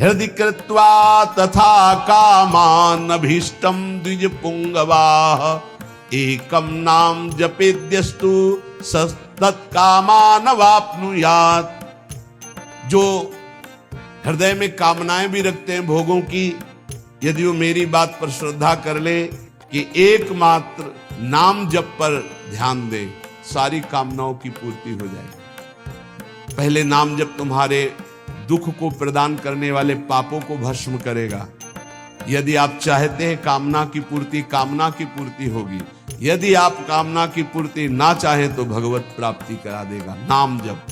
हृदि कृत्वा तथा कामान अभीष्टम द्विज पुंगवाः एकम नाम जपेद्यस्तु तत्कामान वाप्नुयात्। जो हृदय में कामनाएं भी रखते हैं भोगों की, यदि वो मेरी बात पर श्रद्धा कर ले कि एकमात्र नाम जप पर ध्यान दे, सारी कामनाओं की पूर्ति हो जाएगी। पहले नाम जप तुम्हारे दुख को प्रदान करने वाले पापों को भस्म करेगा। यदि आप चाहते हैं कामना की पूर्ति होगी। यदि आप कामना की पूर्ति ना चाहें तो भगवत प्राप्ति करा देगा नाम जप।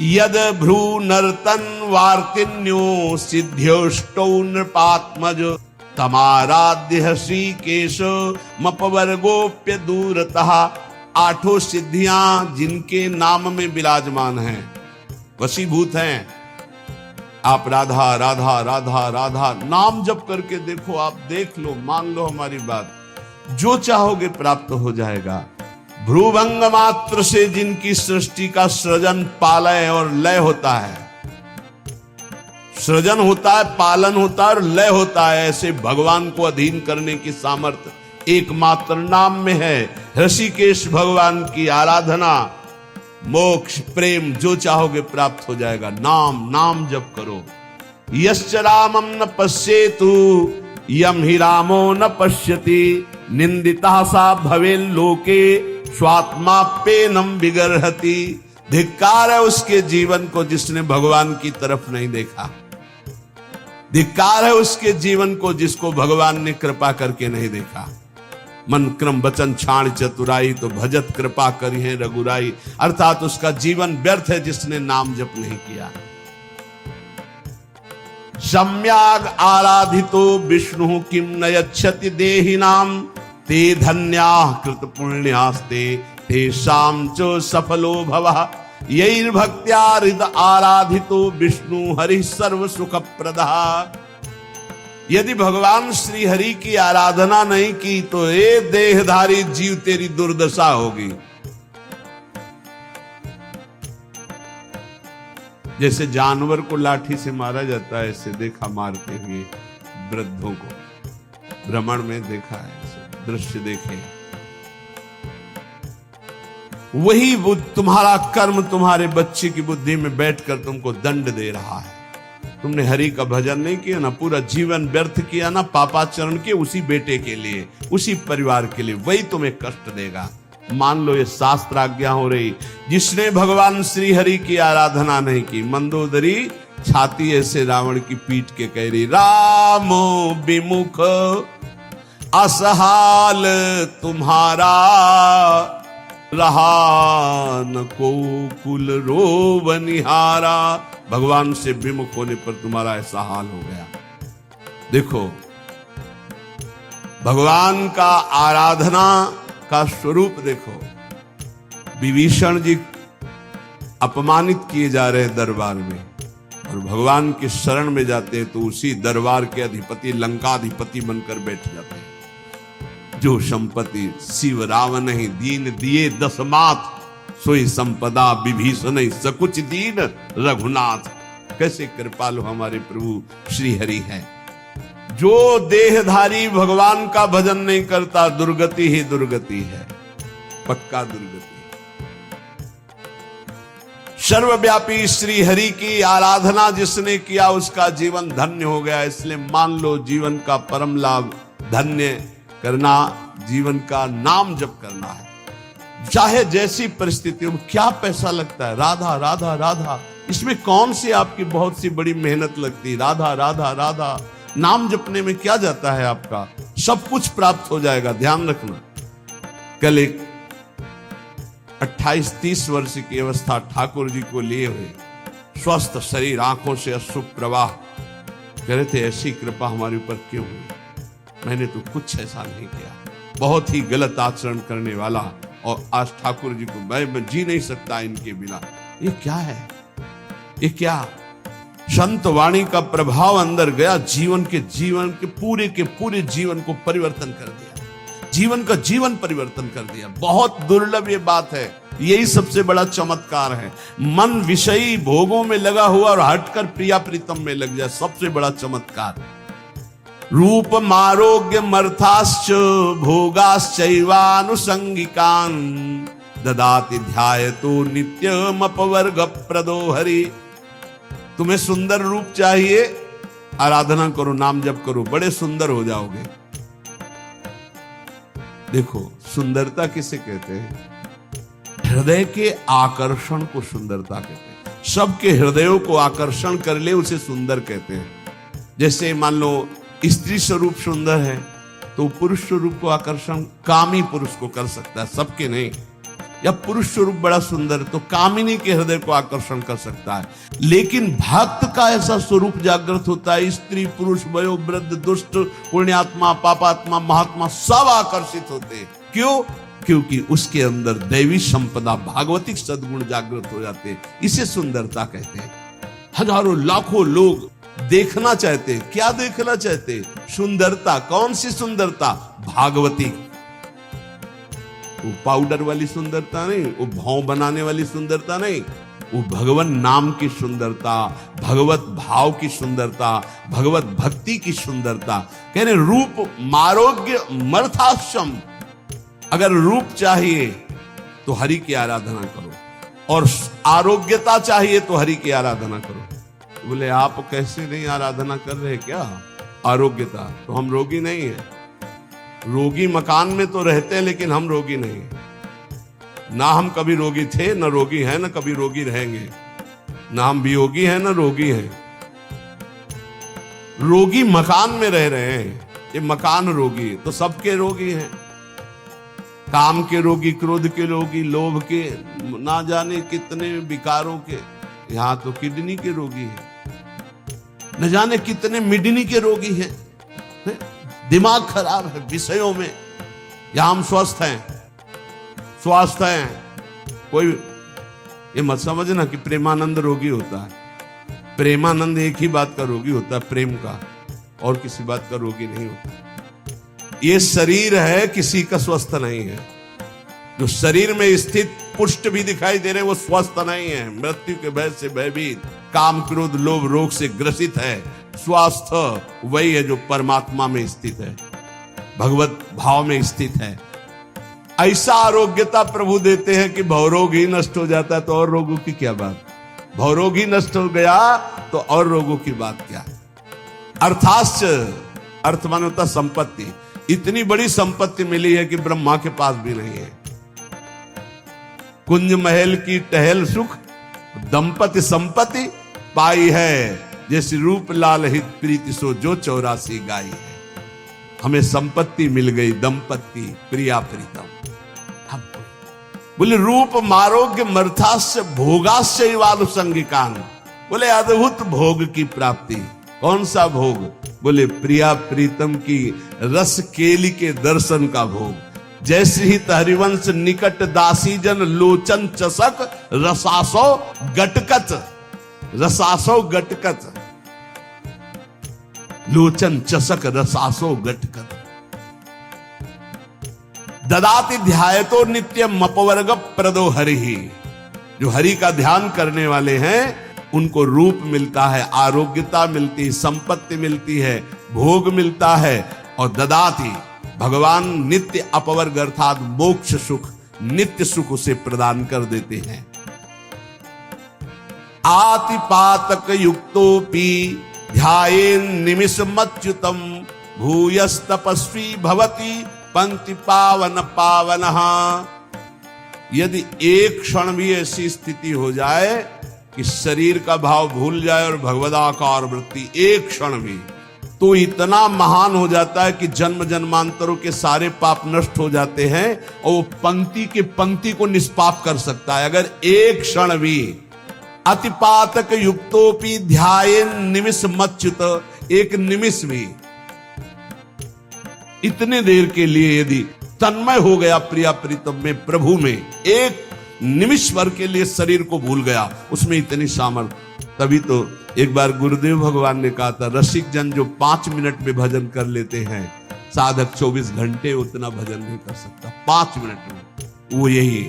यद भ्रू नर्तन वार्तिन्यो सिद्ध्योष्टौ नृपात्मज तमाराध्य श्रीकेश मपवर्गोप्य दूरतः। आठों सिद्धियां जिनके नाम में विराजमान हैं, वशीभूत हैं। आप राधा राधा राधा राधा नाम जप करके देखो, आप देख लो, मान लो हमारी बात, जो चाहोगे प्राप्त हो जाएगा। भ्रूभंग मात्र से जिनकी सृष्टि का सृजन पालय और लय होता है, सृजन होता है, पालन होता है और लय होता है, ऐसे भगवान को अधीन करने की सामर्थ्य एकमात्र नाम में है। ऋषिकेश भगवान की आराधना, मोक्ष, प्रेम जो चाहोगे प्राप्त हो जाएगा। नाम जप करो। यश्च रामं न पश्येतु यम हि रामो न पश्यति निंदिता सा भवेल्लोके स्वात्माप्येनं विगर्हति। धिक्कार है उसके जीवन को जिसने भगवान की तरफ नहीं देखा। धिक्कार है उसके जीवन को जिसको भगवान ने कृपा करके नहीं देखा। मन क्रम वचन छाण चतुराई तो भजत कृपा करी है रघुराई। अर्थात उसका जीवन व्यर्थ है जिसने नाम जप नहीं किया। सम्याग आराधितो विष्णु किम न यच्छति देहिनाम ते धन्याः कृत पुण्यास्ते तेषां च सफलो भवः। यैर् भक्त्या हृदय आराधितो विष्णु हरि सर्व सुख प्रदः। यदि भगवान श्री हरि की आराधना नहीं की तो ये देहधारी जीव तेरी दुर्दशा होगी। जैसे जानवर को लाठी से मारा जाता है, ऐसे देखा मारते हुए वृद्धों को, भ्रमण में देखा है, ऐसे दृश्य देखे। वही तुम्हारा कर्म तुम्हारे बच्चे की बुद्धि में बैठकर तुमको दंड दे रहा है। तुमने हरि का भजन नहीं किया ना, पूरा जीवन व्यर्थ किया ना, पापाचरण के उसी बेटे के लिए, उसी परिवार के लिए, वही तुम्हें कष्ट देगा। मान लो ये शास्त्र आज्ञा हो रही। जिसने भगवान श्री हरि की आराधना नहीं की, मंदोदरी छाती ऐसे रावण की पीट के कह रही, रामो विमुख असहाल तुम्हारा रहा न को कुल रोवनिहारा। भगवान से विमुख होने पर तुम्हारा ऐसा हाल हो गया। देखो भगवान का आराधना का स्वरूप देखो। विभीषण जी अपमानित किए जा रहे दरबार में और भगवान के शरण में जाते हैं तो उसी दरबार के अधिपति लंकाधिपति बनकर बैठ जाते हैं। जो संपत्ति शिव रावण ही दीन दिए दशमात सोई संपदा विभीषण सकुच दीन रघुनाथ। कैसे कृपालु हमारे प्रभु श्री हरि है। जो देहधारी भगवान का भजन नहीं करता, दुर्गति ही दुर्गति है, पक्का दुर्गति। सर्वव्यापी श्री हरि की आराधना जिसने किया उसका जीवन धन्य हो गया। इसलिए मान लो जीवन का परम लाभ धन्य करना, जीवन का नाम जप करना है। चाहे जैसी परिस्थिति हो। क्या पैसा लगता है? राधा राधा राधा। इसमें कौन सी आपकी बहुत सी बड़ी मेहनत लगती? राधा राधा राधा। नाम जपने में क्या जाता है आपका? सब कुछ प्राप्त हो जाएगा। ध्यान रखना। कल एक 28-30 वर्ष की अवस्था ठाकुर जी को लिए हुए, स्वस्थ शरीर, आंखों से अश्रु प्रवाह, कह रहे थे ऐसी कृपा हमारे ऊपर क्यों हुई? मैंने तो कुछ ऐसा नहीं किया। बहुत ही गलत आचरण करने वाला, और आज ठाकुर जी को मैं जी नहीं सकता इनके बिना। ये क्या है? ये क्या? संत वाणी का प्रभाव अंदर गया, जीवन के पूरे जीवन को परिवर्तन कर दिया। जीवन का जीवन परिवर्तन कर दिया। बहुत दुर्लभ ये बात है। यही सबसे बड़ा चमत्कार है। मन विषयी भोगों में लगा हुआ और हटकर प्रिया प्रीतम में लग जाए, सबसे बड़ा चमत्कार। रूप मारोग्य मर्थाश्च भोगाश्चैवानुसंगिकान् ददाति ध्यायतो नित्यम अपवर्ग प्रदो हरि। तुम्हें सुंदर रूप चाहिए, आराधना करो, नाम जप करो, बड़े सुंदर हो जाओगे। देखो सुंदरता किसे कहते हैं? हृदय के आकर्षण को सुंदरता कहते हैं। सबके हृदयों को आकर्षण कर ले उसे सुंदर कहते हैं। जैसे मान लो स्त्री स्वरूप सुंदर है तो पुरुष स्वरूप को आकर्षण कामी पुरुष को कर सकता है, सबके नहीं। या पुरुष स्वरूप बड़ा सुंदर तो कामिनी के हृदय को आकर्षण कर सकता है। लेकिन भक्त का ऐसा स्वरूप जागृत होता है, स्त्री पुरुष वयो वृद्ध दुष्ट पुण्यात्मा पापात्मा महात्मा सब आकर्षित होते हैं। क्यों? क्योंकि उसके अंदर दैवी संपदा भागवतिक सद्गुण जागृत हो जाते हैं। इसे सुंदरता कहते हैं। हजारों लाखों लोग देखना चाहते हैं। क्या देखना चाहते हैं? सुंदरता। कौन सी सुंदरता? भागवती। वो पाउडर वाली सुंदरता नहीं, वो भाव बनाने वाली सुंदरता नहीं, वो भगवान नाम की सुंदरता, भगवत भाव की सुंदरता, भगवत भक्ति की सुंदरता। कह रहे रूप मारोग्य मर्थाश्रम। अगर रूप चाहिए तो हरि की आराधना करो, और आरोग्यता चाहिए तो हरि की आराधना करो। बोले आप कैसे नहीं आराधना कर रहे क्या? आरोग्यता तो हम रोगी नहीं है। रोगी मकान में तो रहते हैं लेकिन हम रोगी नहीं है। ना हम कभी रोगी थे, ना रोगी हैं, ना कभी रोगी रहेंगे। ना हम वियोगी हैं, ना रोगी हैं। रोगी मकान में रह रहे हैं, ये मकान रोगी है। तो सबके रोगी हैं। काम के रोगी, क्रोध के रोगी, लोभ के, ना जाने कितने विकारों के। यहां तो किडनी के रोगी हैं, न जाने कितने मिडनी के रोगी हैं। दिमाग खराब है विषयों में। यहां हम स्वस्थ हैं। कोई ये मत समझना कि प्रेमानंद रोगी होता है। प्रेमानंद एक ही बात का रोगी होता है, प्रेम का, और किसी बात का रोगी नहीं होता। ये शरीर है, किसी का स्वस्थ नहीं है। जो शरीर में स्थित पुष्ट भी दिखाई दे रहे हैं वो स्वस्थ नहीं है। मृत्यु के भय से भयभीत, काम क्रोध लोभ रोग से ग्रसित है। स्वास्थ्य वही है जो परमात्मा में स्थित है, भगवत भाव में स्थित है। ऐसा आरोग्यता प्रभु देते हैं कि भवरोग ही नष्ट हो जाता है तो और रोगों की क्या बात। भवरोग ही नष्ट हो गया तो और रोगों की बात क्या। अर्थाश्च, अर्थ माने होता संपत्ति। इतनी बड़ी संपत्ति मिली है कि ब्रह्मा के पास भी नहीं है। कुंज महल की टहल सुख, दंपति संपत्ति पाई है। जैसे रूप लाल हित प्रीति सो जो 84 गाई है। हमें संपत्ति मिल गई, दंपति प्रिया प्रीतम। बोले रूप मारोग्य मर्थास्य भोगास्य वालुसंगिकान। बोले अद्भुत भोग की प्राप्ति। कौन सा भोग? बोले प्रिया प्रीतम की रस केली के दर्शन का भोग। जैसे ही हरिवंश निकट दासी जन लोचन चसक रसासो गटकत। रसासो गटकत, लोचन चसक रसासो गटकत। ददाति ध्यायतो नित्यम अपवर्ग प्रदो हरि। जो हरि का ध्यान करने वाले हैं उनको रूप मिलता है, आरोग्यता मिलती है, संपत्ति मिलती है, भोग मिलता है। और ददाति भगवान नित्य अपवर्ग अर्थात मोक्ष सुख, नित्य सुख उसे प्रदान कर देते हैं। आतिपातक युक्तोपि ध्यायेन निमिषमच्युतम भूयस तपस्वी भवति पंक्ति पावन पावनः। यदि एक क्षण भी ऐसी स्थिति हो जाए कि शरीर का भाव भूल जाए और भगवदाकार वृत्ति एक क्षण भी, तो इतना महान हो जाता है कि जन्म जन्मांतरों के सारे पाप नष्ट हो जाते हैं और वो पंक्ति के पंक्ति को निष्पाप कर सकता है। अगर एक क्षण भी अतिपातक युक्तोपि ध्यायेन निमिष मच्युत, एक निमिष भी, इतने देर के लिए यदि तन्मय हो गया प्रिया प्रीतम में, प्रभु में, एक निमिष भर के लिए शरीर को भूल गया, उसमें इतनी सामर्थ्य। तभी तो एक बार गुरुदेव भगवान ने कहा था, रसिक जन जो 5 मिनट में भजन कर लेते हैं, साधक 24 घंटे उतना भजन नहीं कर सकता। 5 मिनट में वो यही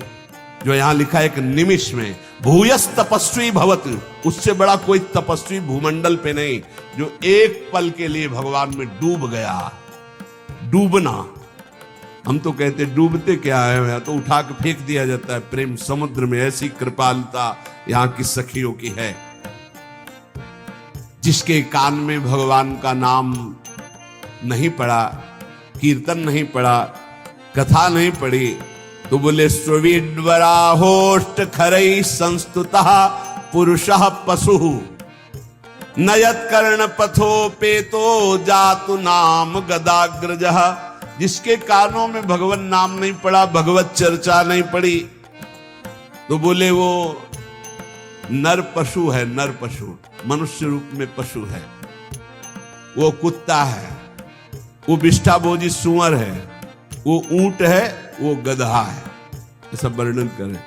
जो यहां लिखा है एक निमिष में, भूयस तपस्वी भवत, उससे बड़ा कोई तपस्वी भूमंडल पे नहीं जो एक पल के लिए भगवान में डूब गया। डूबना, हम तो कहते डूबते क्या है, तो उठा के फेंक दिया जाता है प्रेम समुद्र में। ऐसी कृपालुता यहां की सखियों की है। जिसके कान में भगवान का नाम नहीं पड़ा, कीर्तन नहीं पड़ा, कथा नहीं पड़ी, तो बोले स्वविड्वराहोष्ट खरई संस्तुतः पुरुषः पशु नयत कर्ण पथो पेतो जातु नाम गदाग्रजः। जिसके कानों में भगवान नाम नहीं पड़ा, भगवत चर्चा नहीं पड़ी, तो बोले वो नर पशु है। नर पशु, मनुष्य रूप में पशु है, वो कुत्ता है, वो विष्ठाभोजी सुअर है, वो ऊंट है, वो गधा है। ऐसा वर्णन करें।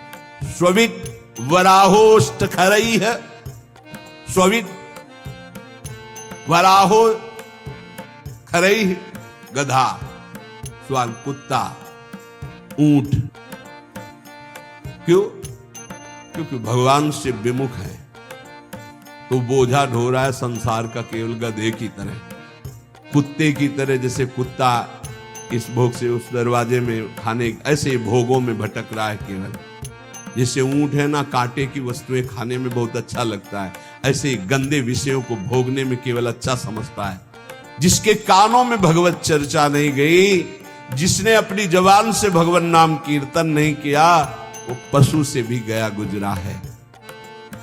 स्वविट वराहोष्ट खरई है, स्वविट वराहो खरई गधा, स्वान कुत्ता, ऊंट। क्यों? क्योंकि भगवान से विमुख है, तो बोझा ढो रहा है संसार का केवल गधे की तरह, कुत्ते की तरह। जैसे कुत्ता इस भोग से उस दरवाजे में खाने, ऐसे भोगों में भटक रहा है केवल। जैसे ऊंट है ना, कांटे की वस्तुएं खाने में बहुत अच्छा लगता है, ऐसे गंदे विषयों को भोगने में केवल अच्छा समझता है। जिसके कानों में भगवत चर्चा नहीं गई, जिसने अपनी जबान से भगवान नाम कीर्तन नहीं किया, वो पशु से भी गया गुजरा है।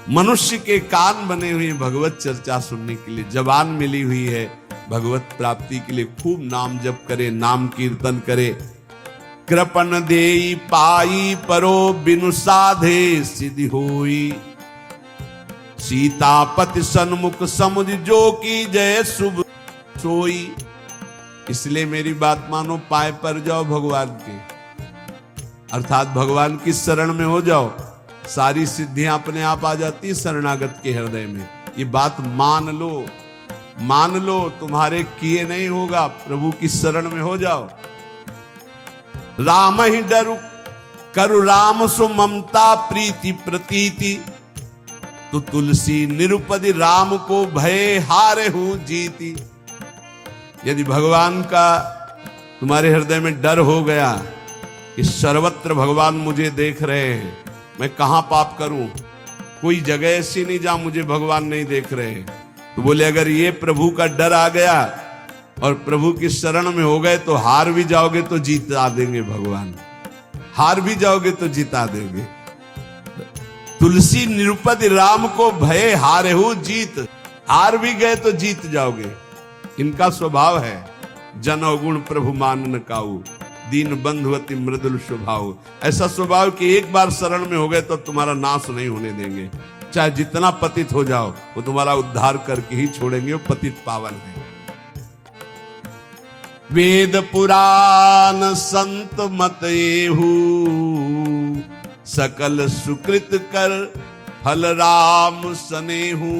मनुष्य के कान बने हुए भगवत चर्चा सुनने के लिए, जबान मिली हुई है भगवत प्राप्ति के लिए। खूब नाम जप करे, नाम कीर्तन करे। कृपण देई पाई परो बिनु साधे सिद्धि होई, सीतापति सन्मुख समुझ जो की जय शुभ सोई। इसलिए मेरी बात मानो, पाए पर जाओ भगवान के, अर्थात भगवान की शरण में हो जाओ, सारी सिद्धियां अपने आप आ जाती शरणागत के हृदय में। ये बात मान लो, मान लो, तुम्हारे किए नहीं होगा, प्रभु की शरण में हो जाओ। राम ही डरु करु राम सु ममता प्रीति प्रतीति, तो तुलसी निरुपदि राम को भय हारे हूं जीती। यदि भगवान का तुम्हारे हृदय में डर हो गया कि सर्वत्र भगवान मुझे देख रहे हैं, मैं कहां पाप करूं, कोई जगह ऐसी नहीं जहां मुझे भगवान नहीं देख रहे, तो बोले अगर ये प्रभु का डर आ गया और प्रभु की शरण में हो गए, तो हार भी जाओगे तो जीता देंगे भगवान, हार भी जाओगे तो जीता देंगे। तुलसी निरुपति राम को भय हारे हो जीत, हार भी गए तो जीत जाओगे। इनका स्वभाव है जन अवगुण प्रभु मानन काऊ, दीन बंधुवती मृदुल स्वभाव। ऐसा स्वभाव कि एक बार शरण में हो गए तो तुम्हारा नाश नहीं होने देंगे, चाहे जितना पतित हो जाओ, वो तुम्हारा उद्धार करके ही छोड़ेंगे। वो पतित पावन है। वेद पुराण संत मत एहू, सकल सुकृत कर फल राम सनेहू।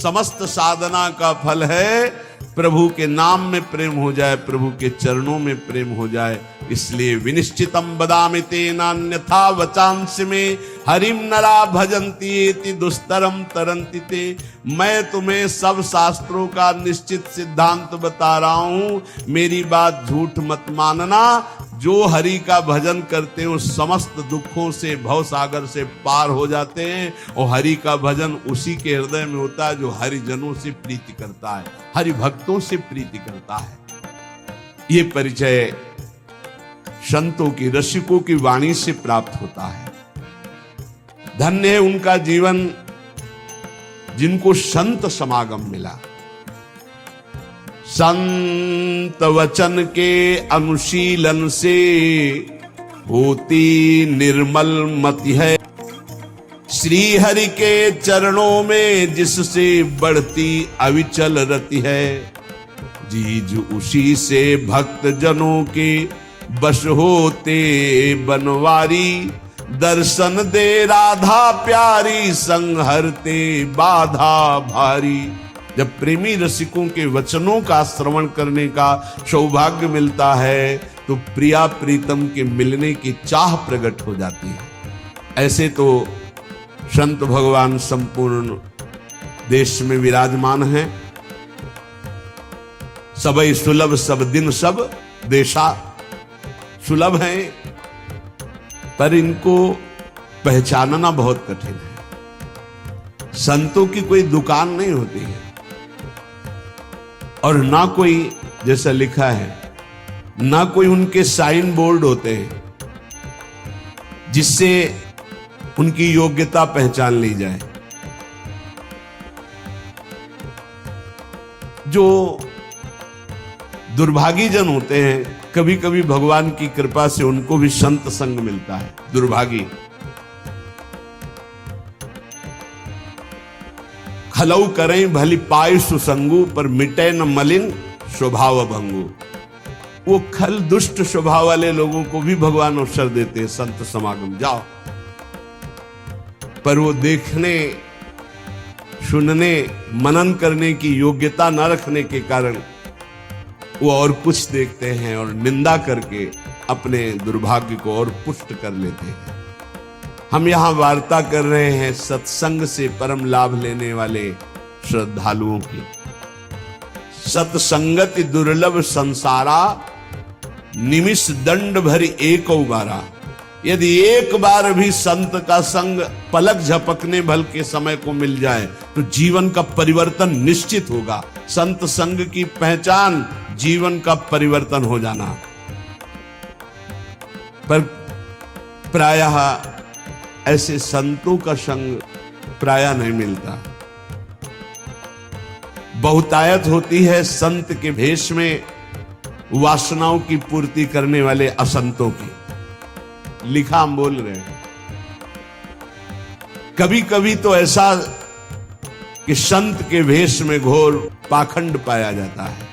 समस्त साधना का फल है प्रभु के नाम में प्रेम हो जाए, प्रभु के चरणों में प्रेम हो जाए। इसलिए विनिश्चितम बदामि तेनान्यथा वचांसि में, हरिम नरा भजन्ति एति दुस्तरम तरन्ति ते। मैं तुम्हें सब शास्त्रों का निश्चित सिद्धांत बता रहा हूं, मेरी बात झूठ मत मानना। जो हरि का भजन करते हैं समस्त दुखों से, भव सागर से पार हो जाते हैं। और हरि का भजन उसी के हृदय में होता है जो हरिजनों से प्रीति करता है, हरि भक्तों से प्रीति करता है। ये परिचय संतों की, रसिकों की वाणी से प्राप्त होता है। धन्य है उनका जीवन जिनको संत समागम मिला। संत वचन के अनुशीलन से होती निर्मल मति है, श्री हरि के चरणों में जिससे बढ़ती अविचल रति है। जीज उसी से भक्त जनों के बश होते बनवारी, दर्शन दे राधा प्यारी संग हरते बाधा भारी। जब प्रेमी रसिकों के वचनों का श्रवण करने का सौभाग्य मिलता है तो प्रिया प्रीतम के मिलने की चाह प्रकट हो जाती है। ऐसे तो संत भगवान संपूर्ण देश में विराजमान हैं। सबई सुलभ सब दिन सब देशा सुलभ हैं, पर इनको पहचानना बहुत कठिन है। संतों की कोई दुकान नहीं होती है और ना कोई, जैसा लिखा है, ना कोई उनके साइन बोर्ड होते हैं जिससे उनकी योग्यता पहचान ली जाए। जो दुर्भागी जन होते हैं, कभी कभी भगवान की कृपा से उनको भी संत संग मिलता है। दुर्भागी खलऊ करें भली पाय सुसंगु, पर मिटे न मलिन स्वभाव भंगु। वो खल दुष्ट स्वभाव वाले लोगों को भी भगवान अवसर देते हैं, संत समागम जाओ, पर वो देखने, सुनने, मनन करने की योग्यता न रखने के कारण वो और कुछ देखते हैं और निंदा करके अपने दुर्भाग्य को और पुष्ट कर लेते हैं। हम यहां वार्ता कर रहे हैं सत्संग से परम लाभ लेने वाले श्रद्धालुओं की। सत्संगति दुर्लभ संसारा, निमिष दंड भरी एक बारा। यदि एक बार भी संत का संग पलक झपकने भल के समय को मिल जाए तो जीवन का परिवर्तन निश्चित होगा। संत संग की पहचान जीवन का परिवर्तन हो जाना। पर प्रायः ऐसे संतों का संग प्रायः नहीं मिलता। बहुतायत होती है संत के भेष में वासनाओं की पूर्ति करने वाले असंतों की। लिखा हम बोल रहे हैं। कभी कभी तो ऐसा कि संत के भेष में घोर पाखंड पाया जाता है,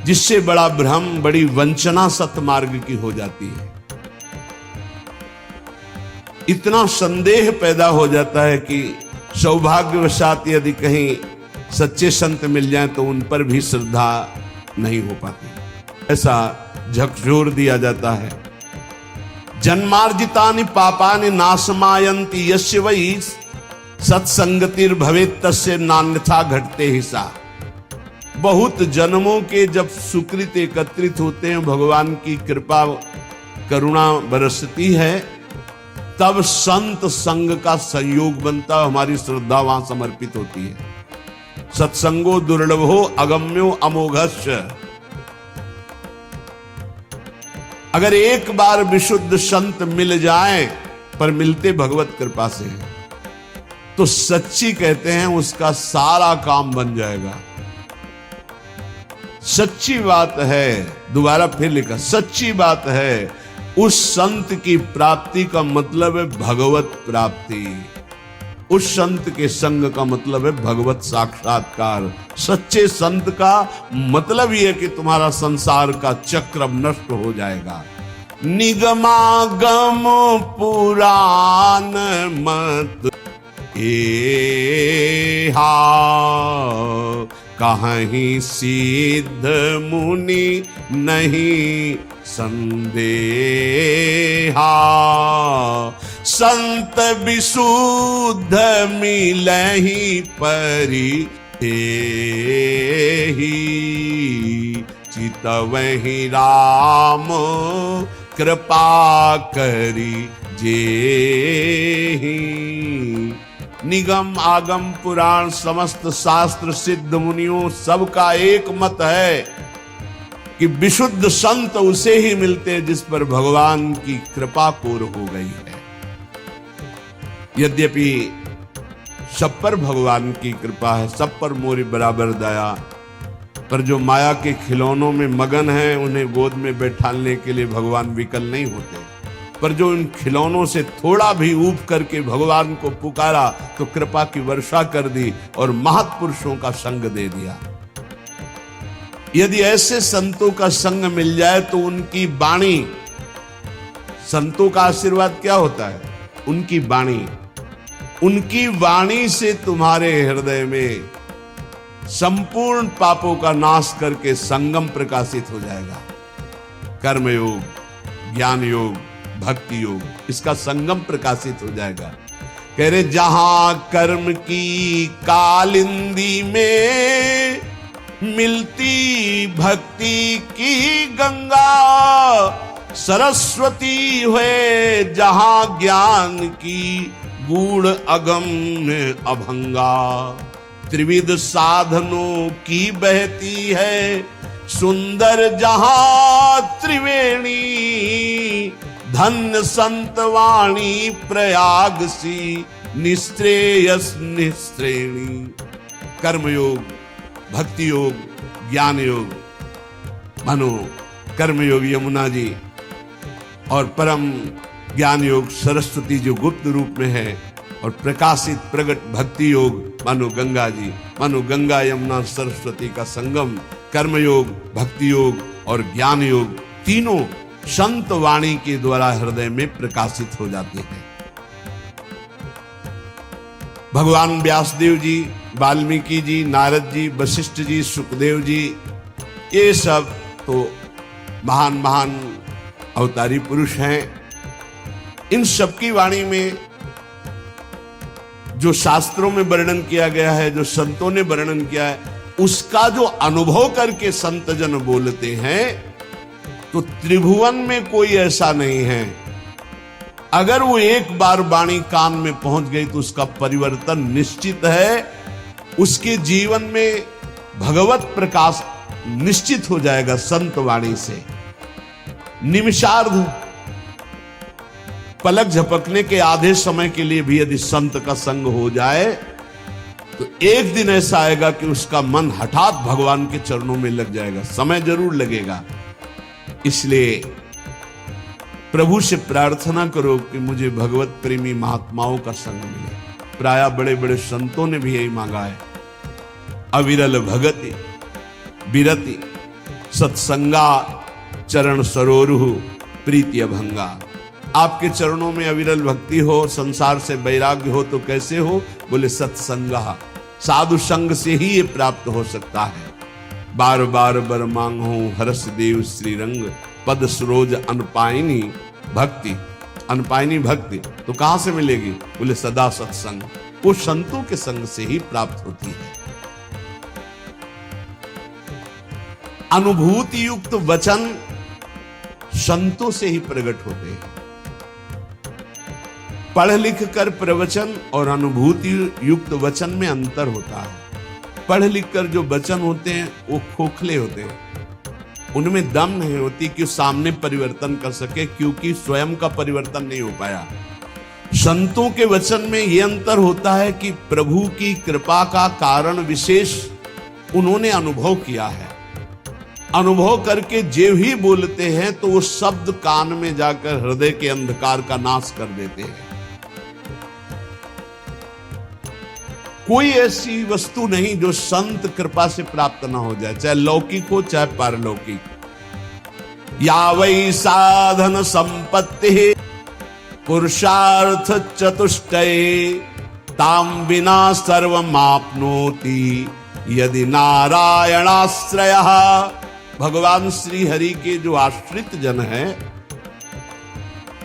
जिससे बड़ा भ्रम, बड़ी वंचना सतमार्ग की हो जाती है। इतना संदेह पैदा हो जाता है कि सौभाग्यवशात यदि कहीं सच्चे संत मिल जाएं तो उन पर भी श्रद्धा नहीं हो पाती। ऐसा झकझोर दिया जाता है। जन्मार्जितानि पापानि नाशमायन्ति यस्य वै सत्संगतिर भवेत् तस्य नान्यथा घटते ही सा। बहुत जन्मों के जब सुकृत एकत्रित होते हैं, भगवान की कृपा करुणा बरसती है, तब संत संग का संयोग बनता है। हमारी श्रद्धा वहां समर्पित होती है। सत्संगो दुर्लभो अगम्यो अमोघस्य। अगर एक बार विशुद्ध संत मिल जाए, पर मिलते भगवत कृपा से, तो सच्ची कहते हैं उसका सारा काम बन जाएगा। सच्ची बात है, दोबारा फिर लिखा, सच्ची बात है, उस संत की प्राप्ति का मतलब है भगवत प्राप्ति। उस संत के संग का मतलब है भगवत साक्षात्कार। सच्चे संत का मतलब यह है कि तुम्हारा संसार का चक्र नष्ट हो जाएगा। निगमागम पुराण मत एहा, कहीं सिद्ध मुनि नहीं संदेहा। संत विशुद्ध मिलहि परि तेहि, चितवहि राम कृपा करि जेहि। निगम आगम पुराण समस्त शास्त्र सिद्ध मुनियों सबका एक मत है कि विशुद्ध संत उसे ही मिलते हैं जिस पर भगवान की कृपा पूर हो गई है। यद्यपि सब पर भगवान की कृपा है, सब पर मोरी बराबर दया, पर जो माया के खिलौनों में मगन हैं उन्हें गोद में बैठाने के लिए भगवान विकल नहीं होते। पर जो इन खिलौनों से थोड़ा भी ऊब करके भगवान को पुकारा तो कृपा की वर्षा कर दी और महत्पुरुषों का संग दे दिया। यदि ऐसे संतों का संग मिल जाए तो उनकी वाणी, संतों का आशीर्वाद क्या होता है? उनकी वाणी, उनकी वाणी से तुम्हारे हृदय में संपूर्ण पापों का नाश करके संगम प्रकाशित हो जाएगा। कर्म योग, ज्ञान योग, भक्ति योग, इसका संगम प्रकाशित हो जाएगा। कह रहे जहां कर्म की कालिंदी में मिलती भक्ति की गंगा, सरस्वती हुए जहां ज्ञान की गूढ़ अगम्य अभंगा। त्रिविध साधनों की बहती है सुंदर जहां त्रिवेणी, धन्य संत वाणी प्रयाग सी निश्रेयस निश्रेणी। कर्मयोग, भक्ति योग, ज्ञान योग, मानो कर्मयोग यमुना जी और परम ज्ञान योग सरस्वती जो गुप्त रूप में है, और प्रकाशित प्रगट भक्ति योग मानो गंगा जी, मानो गंगा यमुना सरस्वती का संगम। कर्मयोग, भक्ति योग और ज्ञान योग तीनों संत वाणी के द्वारा हृदय में प्रकाशित हो जाते हैं। भगवान व्यासदेव जी, वाल्मीकि जी, नारद जी, वशिष्ठ जी, सुखदेव जी, ये सब तो महान महान अवतारी पुरुष हैं। इन सबकी वाणी में जो शास्त्रों में वर्णन किया गया है, जो संतों ने वर्णन किया है, उसका जो अनुभव करके संत जन बोलते हैं, तो त्रिभुवन में कोई ऐसा नहीं है, अगर वो एक बार वाणी कान में पहुंच गई तो उसका परिवर्तन निश्चित है। उसके जीवन में भगवत प्रकाश निश्चित हो जाएगा संत वाणी से। निमिषार्ध पलक झपकने के आधे समय के लिए भी यदि संत का संग हो जाए तो एक दिन ऐसा आएगा कि उसका मन हठात भगवान के चरणों में लग जाएगा। समय जरूर लगेगा। इसलिए प्रभु से प्रार्थना करो कि मुझे भगवत प्रेमी महात्माओं का संग मिले। प्रायः बड़े बड़े संतों ने भी यही मांगा है। अविरल भगति विरति सत्संगा चरण सरोरुहु प्रीति अभंगा। आपके चरणों में अविरल भक्ति हो, संसार से वैराग्य हो तो कैसे हो? बोले सत्संगा, साधु संग से ही ये प्राप्त हो सकता है। बार बार बर मांगो हरस देव श्री रंग, पद सरोज अनपायनी भक्ति। अनपायनी भक्ति तो कहां से मिलेगी? बोले सदा सत्संग, वो संतों के संग से ही प्राप्त होती है। अनुभूति युक्त वचन संतों से ही प्रकट होते हैं। पढ़ लिख कर प्रवचन और अनुभूति युक्त वचन में अंतर होता है। पढ़ लिख कर जो वचन होते हैं वो खोखले होते हैं, उनमें दम नहीं होती कि सामने परिवर्तन कर सके, क्योंकि स्वयं का परिवर्तन नहीं हो पाया। संतों के वचन में यह अंतर होता है कि प्रभु की कृपा का कारण विशेष उन्होंने अनुभव किया है। अनुभव करके जो ही बोलते हैं तो वो शब्द कान में जाकर हृदय के अंधकार का नाश कर देते हैं। कोई ऐसी वस्तु नहीं जो संत कृपा से प्राप्त ना हो जाए, चाहे लौकिक हो चाहे पारलौकिक। या वै साधन संपत्ति पुरुषार्थ चतुष्टये, ताम बिना सर्वमाप्नोति यदि नारायणाश्रयः। भगवान श्री हरि के जो आश्रित जन हैं,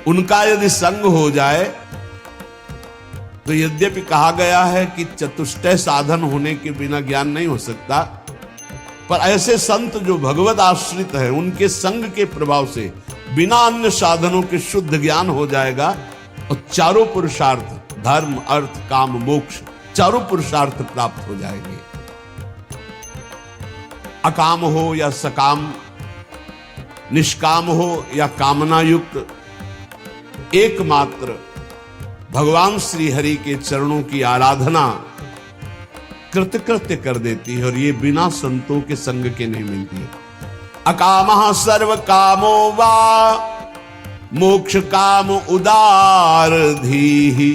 उनका यदि संग हो जाए तो यद्यपि कहा गया है कि चतुष्टय साधन होने के बिना ज्ञान नहीं हो सकता, पर ऐसे संत जो भगवत आश्रित है, उनके संग के प्रभाव से बिना अन्य साधनों के शुद्ध ज्ञान हो जाएगा और चारों पुरुषार्थ धर्म अर्थ काम मोक्ष चारों पुरुषार्थ प्राप्त हो जाएंगे। अकाम हो या सकाम, निष्काम हो या कामना युक्त, एकमात्र भगवान श्री हरि के चरणों की आराधना कृतकृत्य कर देती है, और ये बिना संतों के संग के नहीं मिलती है। अकामः सर्व कामो वा मोक्ष काम उदार धीहि,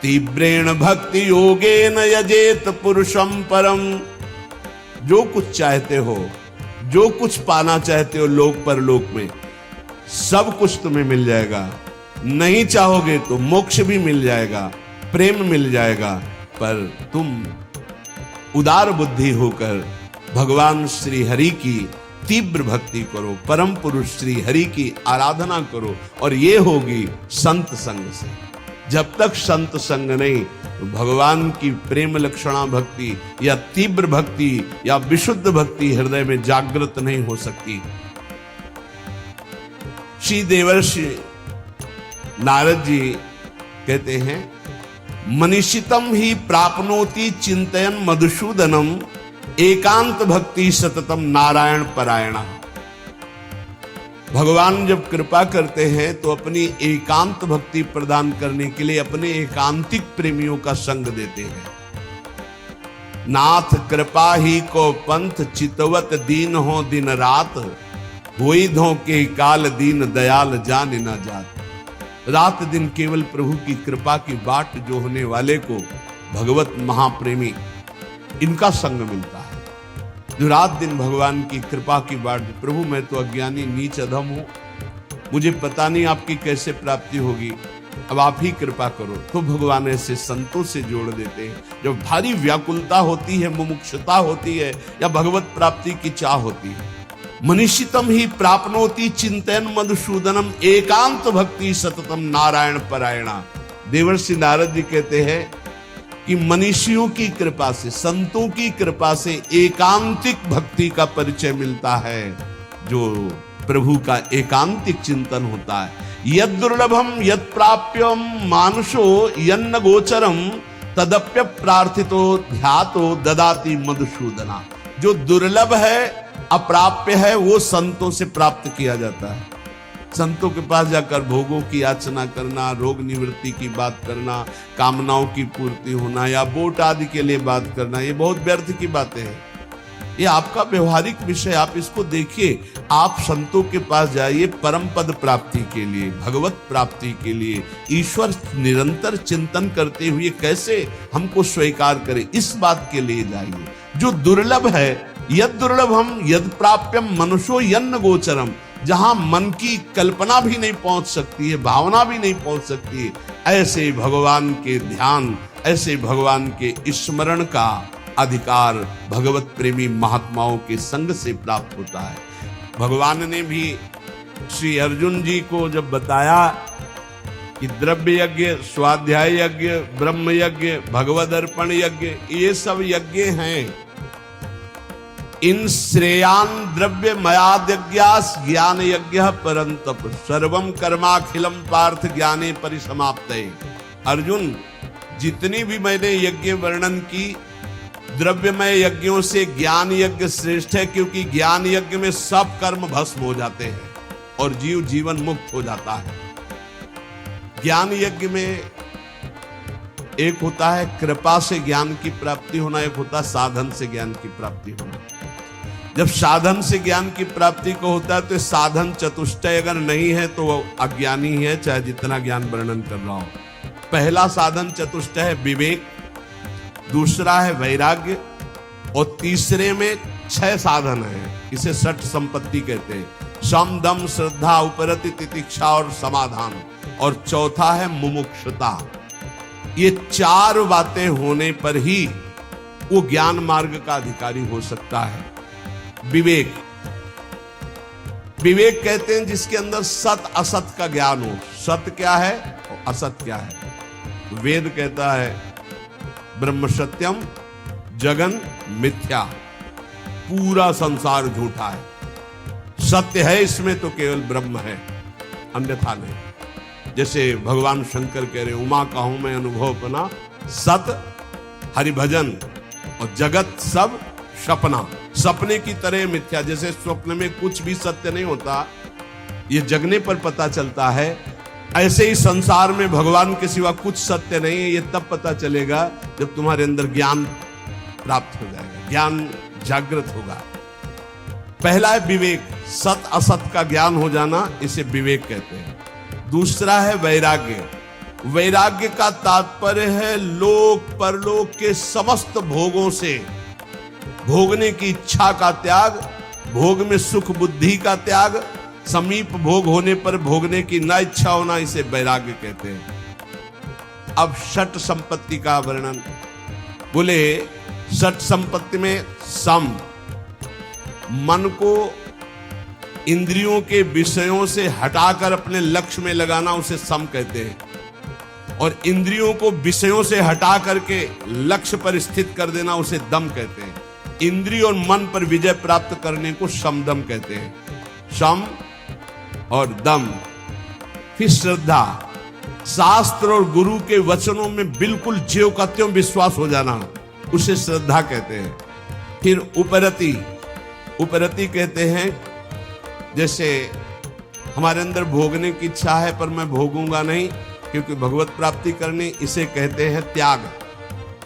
तीव्रेण भक्ति योगेन यजेत पुरुषम परम। जो कुछ चाहते हो, जो कुछ पाना चाहते हो लोक परलोक में, सब कुछ तुम्हें मिल जाएगा। नहीं चाहोगे तो मोक्ष भी मिल जाएगा, प्रेम मिल जाएगा, पर तुम उदार बुद्धि होकर भगवान श्री हरि की तीव्र भक्ति करो, परम पुरुष श्री हरि की आराधना करो, और ये होगी संत संग से। जब तक संत संग नहीं, तो भगवान की प्रेम लक्षणा भक्ति या तीव्र भक्ति या विशुद्ध भक्ति हृदय में जागृत नहीं हो सकती। श्री देवर्षि नारद जी कहते हैं, मनीषितम ही प्राप्नोति चिंतयन मधुसूदनम एकांत भक्ति सततम नारायण परायणा। भगवान जब कृपा करते हैं तो अपनी एकांत भक्ति प्रदान करने के लिए अपने एकांतिक प्रेमियों का संग देते हैं। नाथ कृपा ही को पंथ चितवत दीन हो दिन रात, होई धो के काल दीन दयाल जान न जात। रात दिन केवल प्रभु की कृपा की बाट जो होने वाले को भगवत महाप्रेमी इनका संग मिलता है, जो रात दिन भगवान की कृपा की बाट। प्रभु मैं तो अज्ञानी नीच अधम हूं, मुझे पता नहीं आपकी कैसे प्राप्ति होगी, अब आप ही कृपा करो। तो भगवान ऐसे संतों से जोड़ देते हैं। जब भारी व्याकुलता होती है, मुमुक्षुता होती है या भगवत प्राप्ति की चाह होती है, मनीषितम ही प्राप्नोति चिंतन मधुसूदनम एकांत भक्ति सततम नारायण परायणा। देवर्षि नारद जी कहते हैं कि मनीषियों की कृपा से, संतों की कृपा से एकांतिक भक्ति का परिचय मिलता है, जो प्रभु का एकांतिक चिंतन होता है। यद दुर्लभम यद प्राप्यम मानुषो यन्न गोचरम तदप्य प्रार्थितो ध्यातो ददाति मधुसूदना। जो दुर्लभ है, अप्राप्य है, वो संतों से प्राप्त किया जाता है। संतों के पास जाकर भोगों की याचना करना, रोग निवृत्ति की बात करना, कामनाओं की पूर्ति होना या वोट आदि के लिए बात करना, ये बहुत व्यर्थ की बातें हैं। ये आपका व्यवहारिक विषय, आप इसको देखिए। आप संतों के पास जाइए परम पद प्राप्ति के लिए, भगवत प्राप्ति के लिए, ईश्वर निरंतर चिंतन करते हुए कैसे हमको स्वीकार करे, इस बात के लिए जाइए। जो दुर्लभ है, यद दुर्लभम यद प्राप्यम मनुष्यो यन्न गोचरम, जहां मन की कल्पना भी नहीं पहुंच सकती है, भावना भी नहीं पहुंच सकती है, ऐसे भगवान के ध्यान, ऐसे भगवान के स्मरण का अधिकार भगवत प्रेमी महात्माओं के संग से प्राप्त होता है। भगवान ने भी श्री अर्जुन जी को जब बताया कि द्रव्य यज्ञ, स्वाध्याय यज्ञ, ब्रह्म यज्ञ, भगवद अर्पण यज्ञ, ये सब यज्ञ हैं। इन श्रेयान द्रव्य मयाद यज्ञास ज्ञान यज्ञ परंतप सर्वम कर्माखिलम पार्थ ज्ञाने परिसमाप्तये। अर्जुन, जितनी भी मैंने यज्ञ वर्णन की, द्रव्यमय यज्ञों से ज्ञान यज्ञ श्रेष्ठ है, क्योंकि ज्ञान यज्ञ में सब कर्म भस्म हो जाते हैं और जीव जीवन मुक्त हो जाता है। ज्ञान यज्ञ में एक होता है कृपा से ज्ञान की प्राप्ति होना, एक होता है साधन से ज्ञान की प्राप्ति होना। जब साधन से ज्ञान की प्राप्ति को होता है तो साधन चतुष्टय अगर नहीं है तो वो अज्ञानी है, चाहे जितना ज्ञान वर्णन कर रहा हो। पहला साधन चतुष्टय है विवेक, दूसरा है वैराग्य, और तीसरे में 6 साधन है, इसे षट संपत्ति कहते हैं। सम दम श्रद्धा उपरति तितिक्षा और समाधान, और चौथा है मुमुक्षुता। ये 4 बातें होने पर ही वो ज्ञान मार्ग का अधिकारी हो सकता है। विवेक, विवेक कहते हैं जिसके अंदर सत असत का ज्ञान हो। सत्य क्या है और असत क्या है। वेद कहता है ब्रह्म सत्यम जगन मिथ्या, पूरा संसार झूठा है। सत्य है इसमें तो केवल ब्रह्म है, अन्यथा नहीं। जैसे भगवान शंकर कह रहे, उमा कहूं मैं अनुभव अपना, सत हरिभजन और जगत सब सपना। सपने की तरह मिथ्या, जैसे स्वप्न में कुछ भी सत्य नहीं होता, ये जगने पर पता चलता है, ऐसे ही संसार में भगवान के सिवा कुछ सत्य नहीं है। ये तब पता चलेगा जब तुम्हारे अंदर ज्ञान प्राप्त हो जाएगा, ज्ञान जागृत होगा। पहला है विवेक, सत असत का ज्ञान हो जाना, इसे विवेक कहते हैं। दूसरा है वैराग्य। वैराग्य का तात्पर्य है लोक परलोक के समस्त भोगों से भोगने की इच्छा का त्याग, भोग में सुख बुद्धि का त्याग, समीप भोग होने पर भोगने की न इच्छा होना, इसे वैराग्य कहते हैं। अब षट संपत्ति का वर्णन, बोले षट संपत्ति में सम, मन को इंद्रियों के विषयों से हटाकर अपने लक्ष्य में लगाना उसे सम कहते हैं, और इंद्रियों को विषयों से हटा करके लक्ष्य पर स्थित कर देना उसे दम कहते हैं। इंद्रिय और मन पर विजय प्राप्त करने को समदम कहते हैं। सम और दम। फिर श्रद्धा, शास्त्र और गुरु के वचनों में बिल्कुल ज्यों का त्यों विश्वास हो जाना, उसे श्रद्धा कहते हैं। फिर उपरति, उपरति कहते हैं जैसे हमारे अंदर भोगने की इच्छा है पर मैं भोगूंगा नहीं क्योंकि भगवत प्राप्ति करनी, इसे कहते हैं त्याग।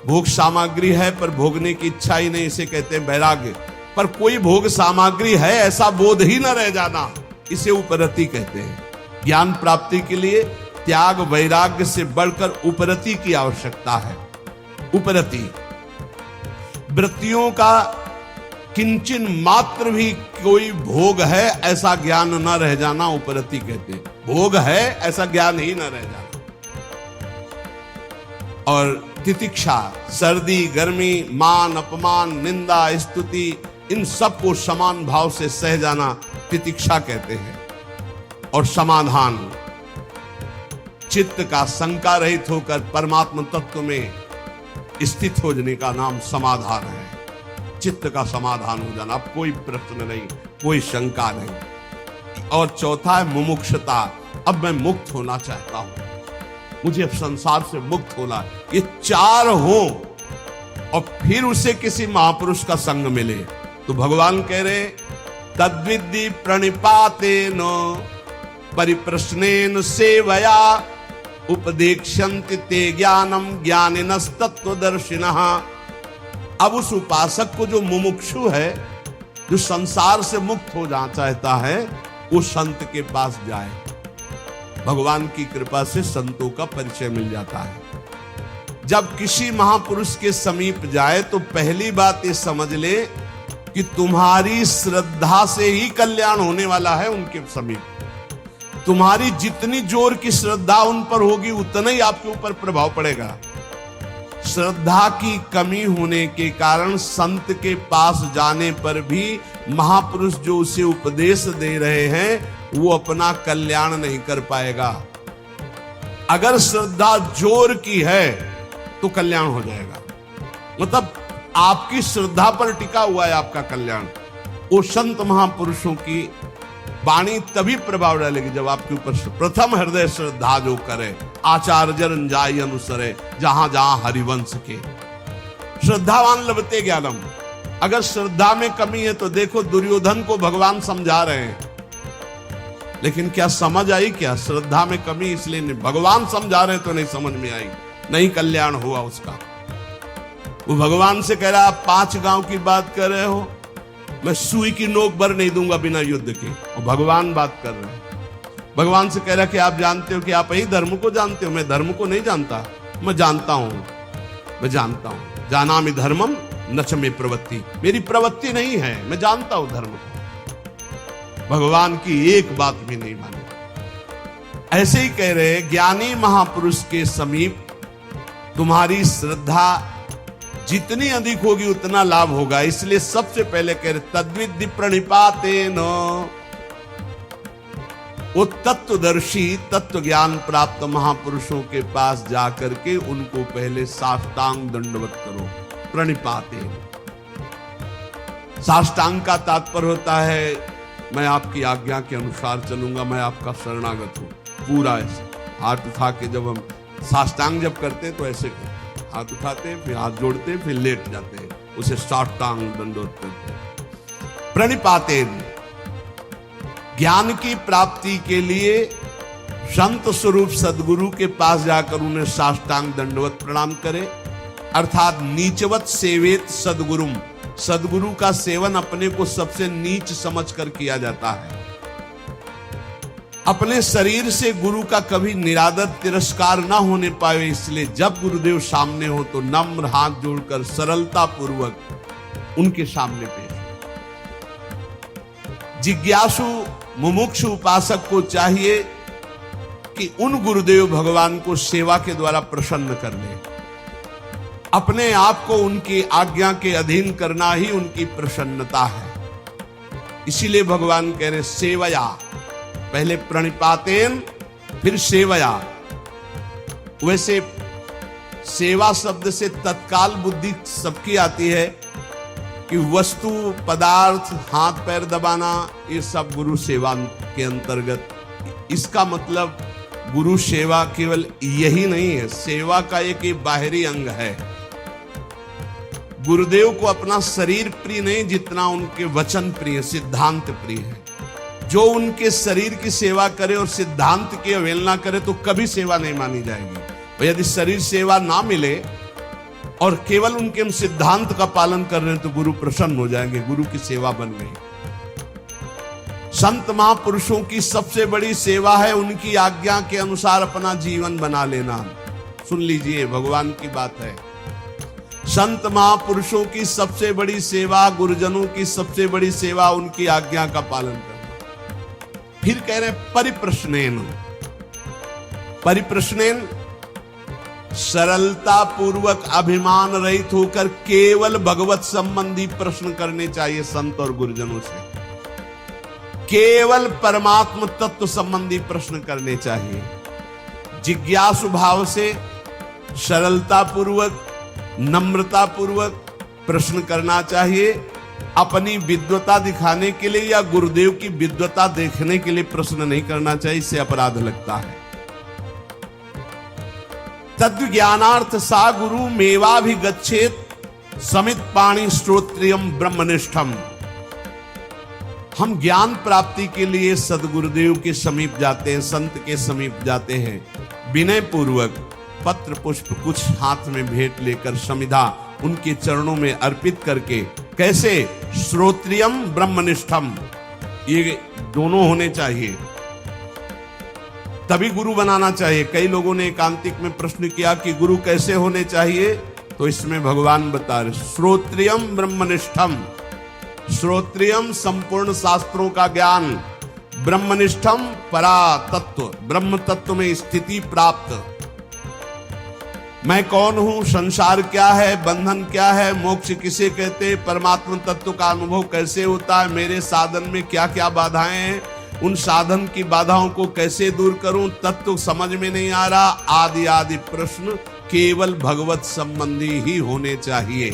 भोग सामग्री है पर भोगने की इच्छा ही नहीं, इसे कहते हैं वैराग्य। पर कोई भोग सामग्री है ऐसा बोध ही न रह जाना, इसे उपरति कहते हैं। ज्ञान प्राप्ति के लिए त्याग वैराग्य से बढ़कर उपरति की आवश्यकता है। उपरति, वृत्तियों का किंचन मात्र भी कोई भोग है ऐसा ज्ञान न रह जाना उपरति कहते हैं। भोग है ऐसा ज्ञान ही न रह जाना। और तितिक्षा, सर्दी गर्मी, मान अपमान, निंदा स्तुति, इन सब को समान भाव से सह जाना तितिक्षा कहते हैं। और समाधान, चित्त का शंका रहित होकर परमात्मा तत्व में स्थित हो जाने का नाम समाधान है। चित्त का समाधान हो जाना, अब कोई प्रश्न नहीं, कोई शंका नहीं। और चौथा है मुमुक्षुता, अब मैं मुक्त होना चाहता हूं, मुझे अब संसार से मुक्त होना। ये चार हो और फिर उसे किसी महापुरुष का संग मिले तो भगवान कह रहे तद्विद्धि प्रणिपातेन परिप्रश्नेन सेवया उपदेक्षन्ति ते ज्ञानम ज्ञानिनस्तत्वदर्शिनः। अब उस उपासक को जो मुमुक्षु है, जो संसार से मुक्त हो जाना चाहता है, वो संत के पास जाए। भगवान की कृपा से संतों का परिचय मिल जाता है। जब किसी महापुरुष के समीप जाए तो पहली बात ये समझ ले कि तुम्हारी श्रद्धा से ही कल्याण होने वाला है। उनके समीप तुम्हारी जितनी जोर की श्रद्धा उन पर होगी उतना ही आपके ऊपर प्रभाव पड़ेगा। श्रद्धा की कमी होने के कारण संत के पास जाने पर भी महापुरुष जो उसे उपदेश दे रहे हैं वो अपना कल्याण नहीं कर पाएगा। अगर श्रद्धा जोर की है तो कल्याण हो जाएगा, मतलब आपकी श्रद्धा पर टिका हुआ है आपका कल्याण। वो संत महापुरुषों की वाणी तभी प्रभाव डालेगी जब आपके ऊपर प्रथम हृदय श्रद्धा जो करे, आचार्य जन जाय अनुसरे जहां जहां हरिवंश के। श्रद्धावान लभते ज्ञानम। अगर श्रद्धा में कमी है तो देखो दुर्योधन को भगवान समझा रहे हैं, लेकिन क्या समझ आई? क्या श्रद्धा में कमी इसलिए नहीं, भगवान समझा रहे तो नहीं समझ में आई, नहीं कल्याण हुआ उसका। वो भगवान से कह रहा आप 5 गांव की बात कर रहे हो, मैं सुई की नोक भर नहीं दूंगा बिना युद्ध के। और भगवान बात कर रहे हैं, भगवान से कह रहा कि आप जानते हो कि आप ही धर्म को जानते हो, मैं धर्म को नहीं जानता। मैं जानता हूं, मैं जानता हूं। जानामि धर्मम न च मे प्रवृत्ति, मेरी प्रवृत्ति नहीं है, मैं जानता हूं धर्म को। भगवान की एक बात भी नहीं मानी। ऐसे ही कह रहे ज्ञानी महापुरुष के समीप तुम्हारी श्रद्धा जितनी अधिक होगी उतना लाभ होगा। इसलिए सबसे पहले कह रहे तद्विद्धि प्रणिपातेन, वो तत्वदर्शी तत्व ज्ञान प्राप्त महापुरुषों के पास जाकर के उनको पहले साष्टांग दंडवत करो। प्रणिपातेन, साष्टांग का तात्पर्य होता है मैं आपकी आज्ञा के अनुसार चलूंगा, मैं आपका शरणागत हूं। पूरा ऐसे हाथ उठा के जब हम साष्टांग जब करते तो ऐसे करते, हाथ उठाते फिर हाथ जोड़ते फिर लेट जाते हैं, उसे साष्टांग दंडवत करते हैं। प्रणिपातेन, ज्ञान की प्राप्ति के लिए संत स्वरूप सदगुरु के पास जाकर उन्हें साष्टांग दंडवत प्रणाम करे, अर्थात नीचवत सेवेत सदगुरुम। सदगुरु का सेवन अपने को सबसे नीच समझकर किया जाता है। अपने शरीर से गुरु का कभी निरादर तिरस्कार ना होने पाए, इसलिए जब गुरुदेव सामने हो तो नम्र हाथ जोड़कर सरलता पूर्वक उनके सामने पेश। जिज्ञासु मुमुक्षु उपासक को चाहिए कि उन गुरुदेव भगवान को सेवा के द्वारा प्रसन्न कर ले। अपने आप को उनकी आज्ञा के अधीन करना ही उनकी प्रसन्नता है। इसीलिए भगवान कह रहे सेवया, पहले प्रणिपातेन फिर सेवया। वैसे सेवा शब्द से तत्काल बुद्धि सबकी आती है कि वस्तु पदार्थ हाथ पैर दबाना ये सब गुरु सेवा के अंतर्गत। इसका मतलब गुरु सेवा केवल यही नहीं है, सेवा का एक बाहरी अंग है। गुरुदेव को अपना शरीर प्रिय नहीं जितना उनके वचन प्रिय, सिद्धांत प्रिय है। जो उनके शरीर की सेवा करे और सिद्धांत की अवहेलना करे तो कभी सेवा नहीं मानी जाएगी। और यदि शरीर सेवा ना मिले और केवल उनके हम सिद्धांत का पालन कर रहे हैं तो गुरु प्रसन्न हो जाएंगे, गुरु की सेवा बन गई। संत महापुरुषों की सबसे बड़ी सेवा है उनकी आज्ञा के अनुसार अपना जीवन बना लेना। सुन लीजिए, भगवान की बात है। संत महापुरुषों की सबसे बड़ी सेवा, गुरुजनों की सबसे बड़ी सेवा उनकी आज्ञा का पालन करना। फिर कह रहे परिप्रश्नेन, परिप्रश्नेन सरलता पूर्वक अभिमान रहित होकर केवल भगवत संबंधी प्रश्न करने चाहिए संत और गुरुजनों से। केवल परमात्म तत्व संबंधी प्रश्न करने चाहिए। जिज्ञासु भाव से सरलता पूर्वक, नम्रता पूर्वक प्रश्न करना चाहिए। अपनी विद्वता दिखाने के लिए या गुरुदेव की विद्वता देखने के लिए प्रश्न नहीं करना चाहिए, इससे अपराध लगता है। तद् ज्ञानार्थ सा गुरु मेवाभिगच्छेत समित पाणि श्रोत्रियम ब्रह्मनिष्ठम। हम ज्ञान प्राप्ति के लिए सदगुरुदेव के समीप जाते हैं, संत के समीप जाते हैं। विनय पूर्वक पत्र पुष्प कुछ हाथ में भेंट लेकर समिधा उनके चरणों में अर्पित करके। कैसे? श्रोत्रियम ब्रह्मनिष्ठम, ये दोनों होने चाहिए, तभी गुरु बनाना चाहिए। कई लोगों ने एकांतिक में प्रश्न किया कि गुरु कैसे होने चाहिए, तो इसमें भगवान बता रहे श्रोत्रियम ब्रह्मनिष्ठम। श्रोत्रियम संपूर्ण शास्त्रों का ज्ञान, ब्रह्मनिष्ठम परा तत्व, ब्रह्म तत्व में स्थिति प्राप्त। मैं कौन हूं, संसार क्या है, बंधन क्या है, मोक्ष किसे कहते, परमात्मा तत्व का अनुभव कैसे होता है, मेरे साधन में क्या क्या बाधाएं हैं, उन साधन की बाधाओं को कैसे दूर करूं, तत्व समझ में नहीं आ रहा, आदि आदि प्रश्न केवल भगवत संबंधी ही होने चाहिए।